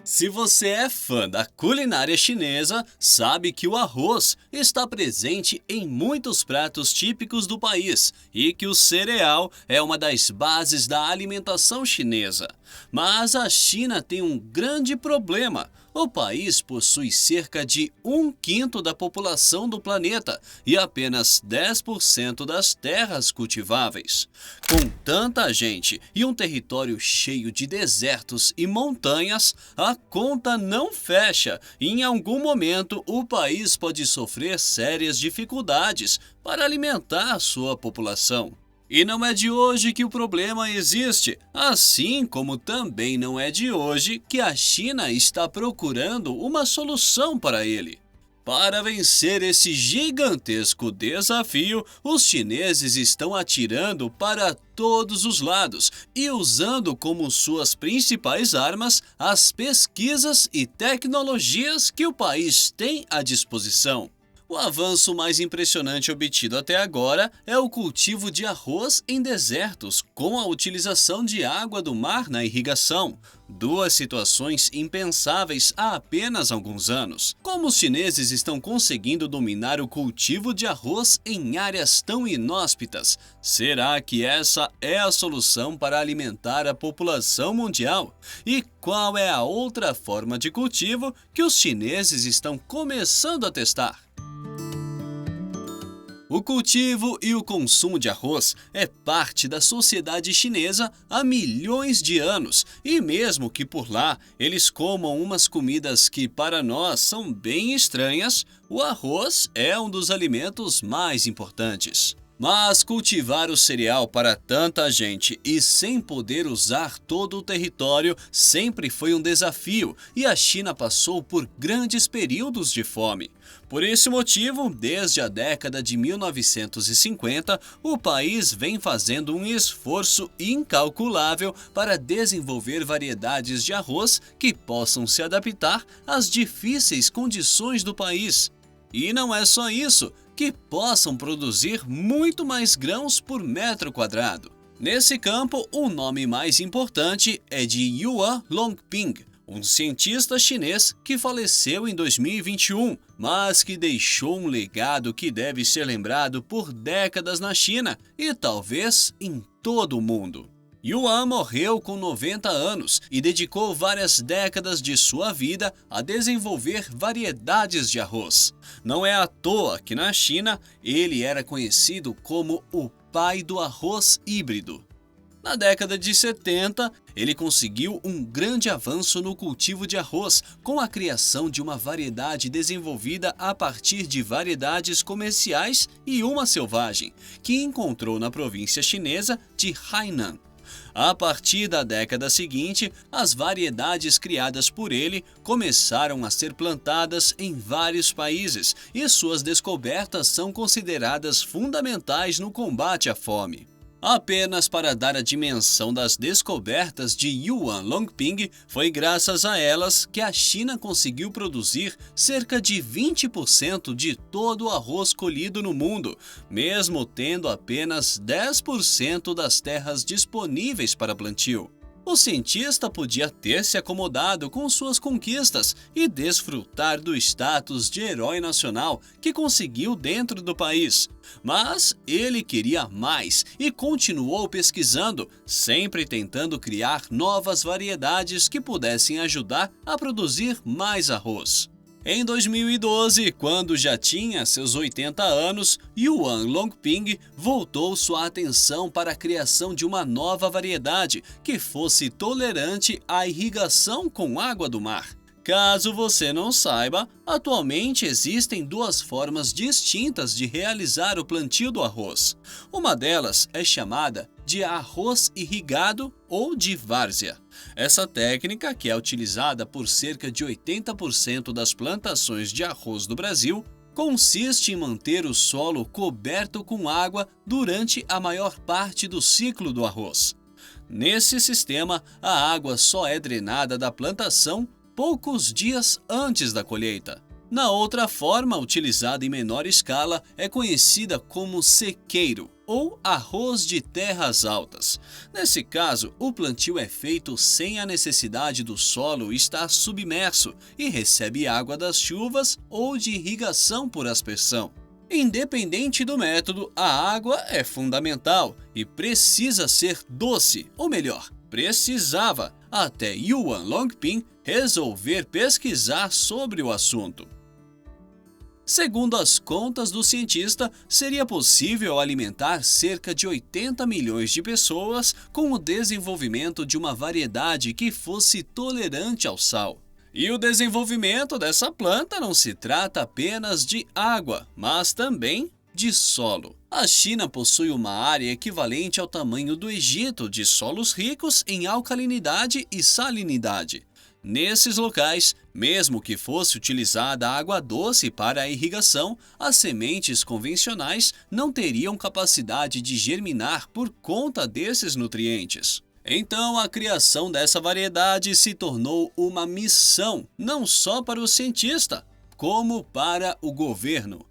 Se você é fã da culinária chinesa, sabe que o arroz está presente em muitos pratos típicos do país e que o cereal é uma das bases da alimentação chinesa. Mas a China tem um grande problema. O país possui cerca de um quinto da população do planeta e apenas 10% das terras cultiváveis. Com tanta gente e um território cheio de desertos e montanhas, a conta não fecha e em algum momento o país pode sofrer sérias dificuldades para alimentar sua população. E não é de hoje que o problema existe, assim como também não é de hoje que a China está procurando uma solução para ele. Para vencer esse gigantesco desafio, os chineses estão atirando para todos os lados e usando como suas principais armas as pesquisas e tecnologias que o país tem à disposição. O avanço mais impressionante obtido até agora é o cultivo de arroz em desertos, com a utilização de água do mar na irrigação. Duas situações impensáveis há apenas alguns anos. Como os chineses estão conseguindo dominar o cultivo de arroz em áreas tão inóspitas? Será que essa é a solução para alimentar a população mundial? E qual é a outra forma de cultivo que os chineses estão começando a testar? O cultivo e o consumo de arroz é parte da sociedade chinesa há milhões de anos, e mesmo que por lá eles comam umas comidas que para nós são bem estranhas, o arroz é um dos alimentos mais importantes. Mas cultivar o cereal para tanta gente e sem poder usar todo o território sempre foi um desafio e a China passou por grandes períodos de fome. Por esse motivo, desde a década de 1950, o país vem fazendo um esforço incalculável para desenvolver variedades de arroz que possam se adaptar às difíceis condições do país. E não é só isso, que possam produzir muito mais grãos por metro quadrado. Nesse campo, o nome mais importante é de Yuan Longping, um cientista chinês que faleceu em 2021, mas que deixou um legado que deve ser lembrado por décadas na China e talvez em todo o mundo. Yuan morreu com 90 anos e dedicou várias décadas de sua vida a desenvolver variedades de arroz. Não é à toa que na China ele era conhecido como o pai do arroz híbrido. Na década de 70, ele conseguiu um grande avanço no cultivo de arroz com a criação de uma variedade desenvolvida a partir de variedades comerciais e uma selvagem, que encontrou na província chinesa de Hainan. A partir da década seguinte, as variedades criadas por ele começaram a ser plantadas em vários países e suas descobertas são consideradas fundamentais no combate à fome. Apenas para dar a dimensão das descobertas de Yuan Longping, foi graças a elas que a China conseguiu produzir cerca de 20% de todo o arroz colhido no mundo, mesmo tendo apenas 10% das terras disponíveis para plantio. O cientista podia ter se acomodado com suas conquistas e desfrutar do status de herói nacional que conseguiu dentro do país. Mas ele queria mais e continuou pesquisando, sempre tentando criar novas variedades que pudessem ajudar a produzir mais arroz. Em 2012, quando já tinha seus 80 anos, Yuan Longping voltou sua atenção para a criação de uma nova variedade que fosse tolerante à irrigação com água do mar. Caso você não saiba, atualmente existem duas formas distintas de realizar o plantio do arroz. Uma delas é chamada de arroz irrigado ou de várzea. Essa técnica, que é utilizada por cerca de 80% das plantações de arroz do Brasil, consiste em manter o solo coberto com água durante a maior parte do ciclo do arroz. Nesse sistema, a água só é drenada da plantação poucos dias antes da colheita. Na outra forma, utilizada em menor escala, é conhecida como sequeiro. ou arroz de terras altas. Nesse caso, o plantio é feito sem a necessidade do solo estar submerso e recebe água das chuvas ou de irrigação por aspersão. Independente do método, a água é fundamental e precisa ser doce, ou melhor, precisava, até Yuan Longping resolver pesquisar sobre o assunto. Segundo as contas do cientista, seria possível alimentar cerca de 80 milhões de pessoas com o desenvolvimento de uma variedade que fosse tolerante ao sal. E o desenvolvimento dessa planta não se trata apenas de água, mas também de solo. A China possui uma área equivalente ao tamanho do Egito de solos ricos em alcalinidade e salinidade. Nesses locais, mesmo que fosse utilizada água doce para a irrigação, as sementes convencionais não teriam capacidade de germinar por conta desses nutrientes. Então, a criação dessa variedade se tornou uma missão, não só para o cientista, como para o governo.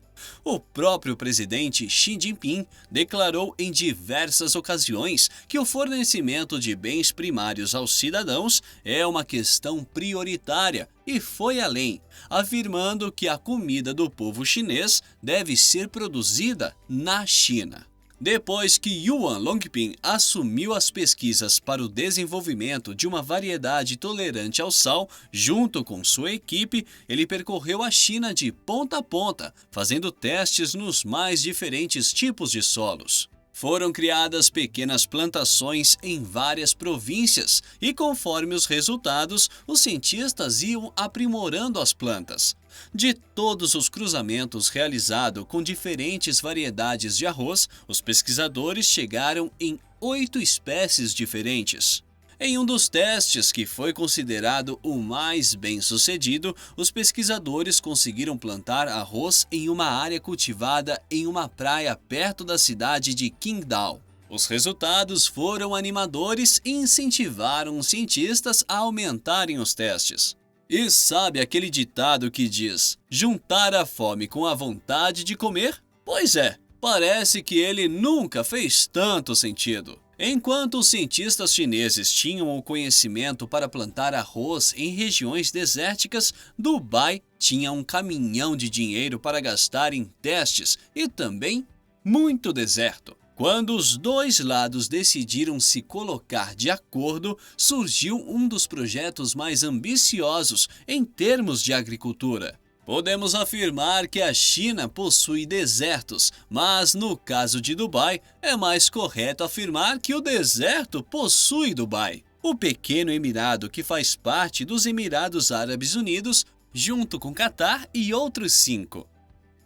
O próprio presidente Xi Jinping declarou em diversas ocasiões que o fornecimento de bens primários aos cidadãos é uma questão prioritária e foi além, afirmando que a comida do povo chinês deve ser produzida na China. Depois que Yuan Longping assumiu as pesquisas para o desenvolvimento de uma variedade tolerante ao sal, junto com sua equipe, ele percorreu a China de ponta a ponta, fazendo testes nos mais diferentes tipos de solos. Foram criadas pequenas plantações em várias províncias e, conforme os resultados, os cientistas iam aprimorando as plantas. De todos os cruzamentos realizados com diferentes variedades de arroz, os pesquisadores chegaram em 8 espécies diferentes. Em um dos testes, que foi considerado o mais bem-sucedido, os pesquisadores conseguiram plantar arroz em uma área cultivada em uma praia perto da cidade de Qingdao. Os resultados foram animadores e incentivaram os cientistas a aumentarem os testes. E sabe aquele ditado que diz: juntar a fome com a vontade de comer? Pois é, parece que ele nunca fez tanto sentido. Enquanto os cientistas chineses tinham o conhecimento para plantar arroz em regiões desérticas, Dubai tinha um caminhão de dinheiro para gastar em testes e também muito deserto. Quando os dois lados decidiram se colocar de acordo, surgiu um dos projetos mais ambiciosos em termos de agricultura. Podemos afirmar que a China possui desertos, mas no caso de Dubai, é mais correto afirmar que o deserto possui Dubai, o pequeno emirado que faz parte dos Emirados Árabes Unidos, junto com Catar e outros 5.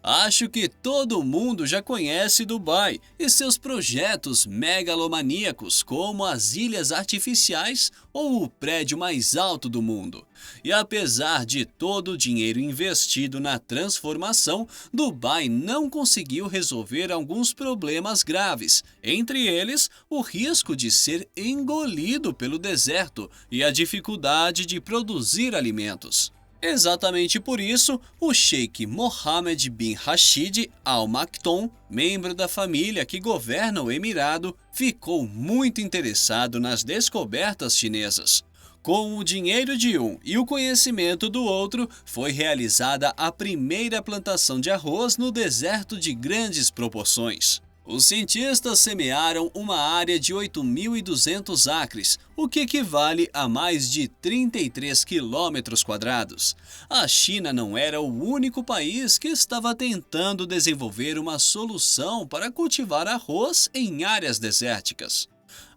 Acho que todo mundo já conhece Dubai e seus projetos megalomaníacos, como as ilhas artificiais ou o prédio mais alto do mundo. E apesar de todo o dinheiro investido na transformação, Dubai não conseguiu resolver alguns problemas graves, entre eles o risco de ser engolido pelo deserto e a dificuldade de produzir alimentos. Exatamente por isso, o Sheikh Mohammed bin Rashid Al Maktoum, membro da família que governa o Emirado, ficou muito interessado nas descobertas chinesas. Com o dinheiro de um e o conhecimento do outro, foi realizada a primeira plantação de arroz no deserto de grandes proporções. Os cientistas semearam uma área de 8.200 acres, o que equivale a mais de 33 quilômetros quadrados. A China não era o único país que estava tentando desenvolver uma solução para cultivar arroz em áreas desérticas.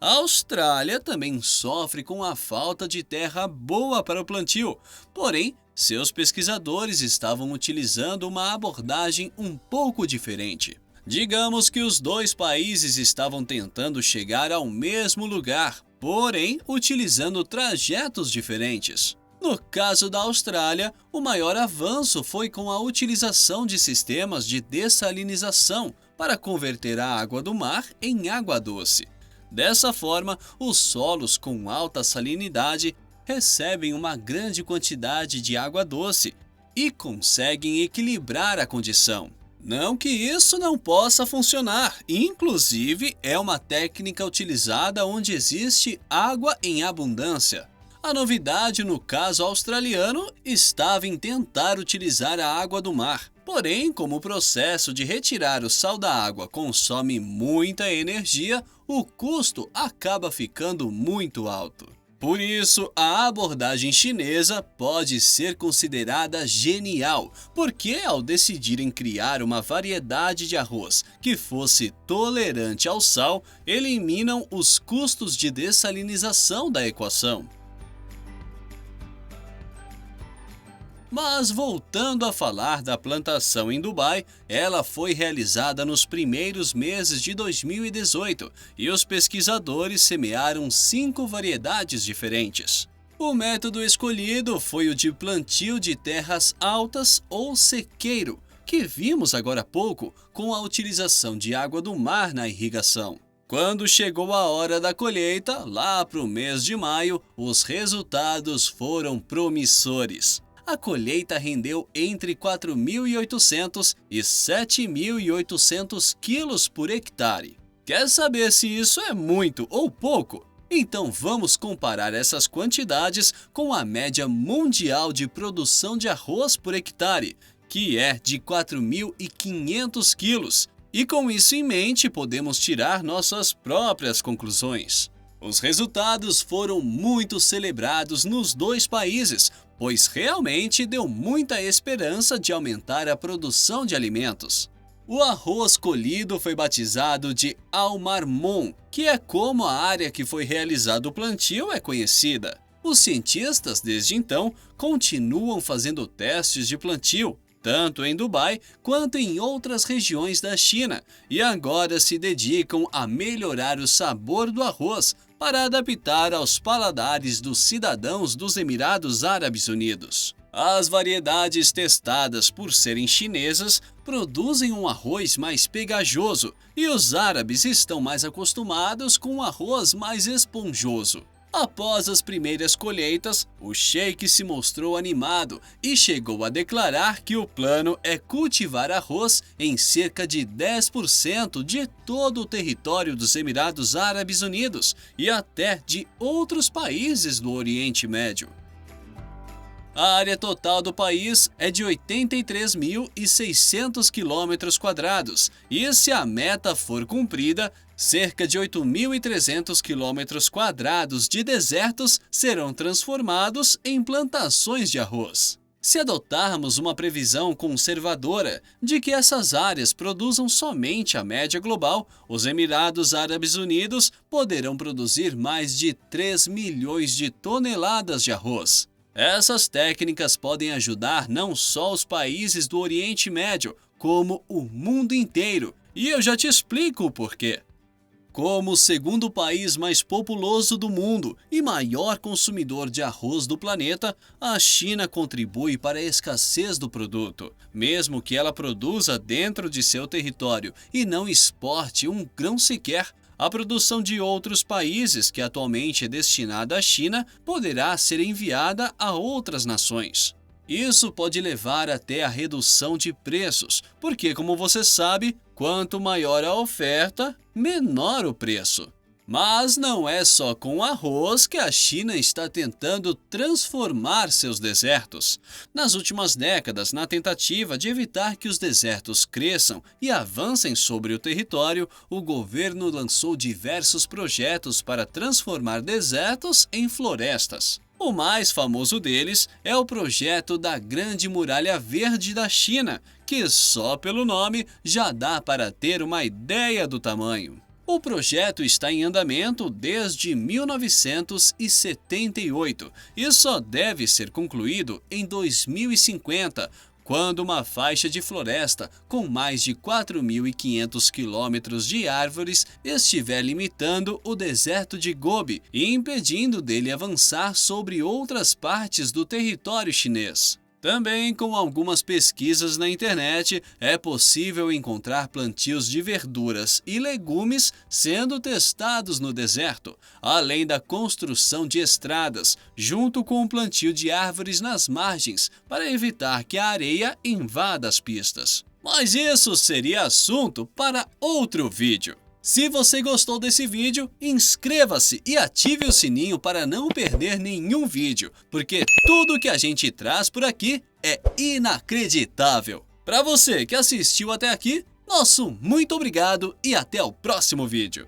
A Austrália também sofre com a falta de terra boa para o plantio, porém, seus pesquisadores estavam utilizando uma abordagem um pouco diferente. Digamos que os dois países estavam tentando chegar ao mesmo lugar, porém utilizando trajetos diferentes. No caso da Austrália, o maior avanço foi com a utilização de sistemas de dessalinização para converter a água do mar em água doce. Dessa forma, os solos com alta salinidade recebem uma grande quantidade de água doce e conseguem equilibrar a condição. Não que isso não possa funcionar, inclusive é uma técnica utilizada onde existe água em abundância. A novidade no caso australiano estava em tentar utilizar a água do mar. Porém, como o processo de retirar o sal da água consome muita energia, o custo acaba ficando muito alto. Por isso, a abordagem chinesa pode ser considerada genial, porque ao decidirem criar uma variedade de arroz que fosse tolerante ao sal, eliminam os custos de dessalinização da equação. Mas voltando a falar da plantação em Dubai, ela foi realizada nos primeiros meses de 2018 e os pesquisadores semearam 5 variedades diferentes. O método escolhido foi o de plantio de terras altas ou sequeiro, que vimos agora há pouco com a utilização de água do mar na irrigação. Quando chegou a hora da colheita, lá para o mês de maio, os resultados foram promissores. A colheita rendeu entre 4.800 e 7.800 quilos por hectare. Quer saber se isso é muito ou pouco? Então vamos comparar essas quantidades com a média mundial de produção de arroz por hectare, que é de 4.500 quilos. E com isso em mente, podemos tirar nossas próprias conclusões. Os resultados foram muito celebrados nos dois países, pois realmente deu muita esperança de aumentar a produção de alimentos. O arroz colhido foi batizado de Al Marmon, que é como a área que foi realizado o plantio é conhecida. Os cientistas, desde então, continuam fazendo testes de plantio, tanto em Dubai quanto em outras regiões da China, e agora se dedicam a melhorar o sabor do arroz para adaptar aos paladares dos cidadãos dos Emirados Árabes Unidos. As variedades testadas por serem chinesas produzem um arroz mais pegajoso e os árabes estão mais acostumados com um arroz mais esponjoso. Após as primeiras colheitas, o sheik se mostrou animado e chegou a declarar que o plano é cultivar arroz em cerca de 10% de todo o território dos Emirados Árabes Unidos e até de outros países do Oriente Médio. A área total do país é de 83.600 km² e, se a meta for cumprida, cerca de 8.300 km² de desertos serão transformados em plantações de arroz. Se adotarmos uma previsão conservadora de que essas áreas produzam somente a média global, os Emirados Árabes Unidos poderão produzir mais de 3 milhões de toneladas de arroz. Essas técnicas podem ajudar não só os países do Oriente Médio, como o mundo inteiro, e eu já te explico o porquê. Como o segundo país mais populoso do mundo e maior consumidor de arroz do planeta, a China contribui para a escassez do produto, mesmo que ela produza dentro de seu território e não exporte um grão sequer. A produção de outros países, que atualmente é destinada à China, poderá ser enviada a outras nações. Isso pode levar até a redução de preços, porque, como você sabe, quanto maior a oferta, menor o preço. Mas não é só com arroz que a China está tentando transformar seus desertos. Nas últimas décadas, na tentativa de evitar que os desertos cresçam e avancem sobre o território, o governo lançou diversos projetos para transformar desertos em florestas. O mais famoso deles é o projeto da Grande Muralha Verde da China, que só pelo nome já dá para ter uma ideia do tamanho. O projeto está em andamento desde 1978 e só deve ser concluído em 2050, quando uma faixa de floresta com mais de 4.500 quilômetros de árvores estiver limitando o deserto de Gobi e impedindo dele avançar sobre outras partes do território chinês. Também, com algumas pesquisas na internet, é possível encontrar plantios de verduras e legumes sendo testados no deserto, além da construção de estradas, junto com o plantio de árvores nas margens, para evitar que a areia invada as pistas. Mas isso seria assunto para outro vídeo. Se você gostou desse vídeo, inscreva-se e ative o sininho para não perder nenhum vídeo, porque tudo que a gente traz por aqui é inacreditável. Para você que assistiu até aqui, nosso muito obrigado e até o próximo vídeo.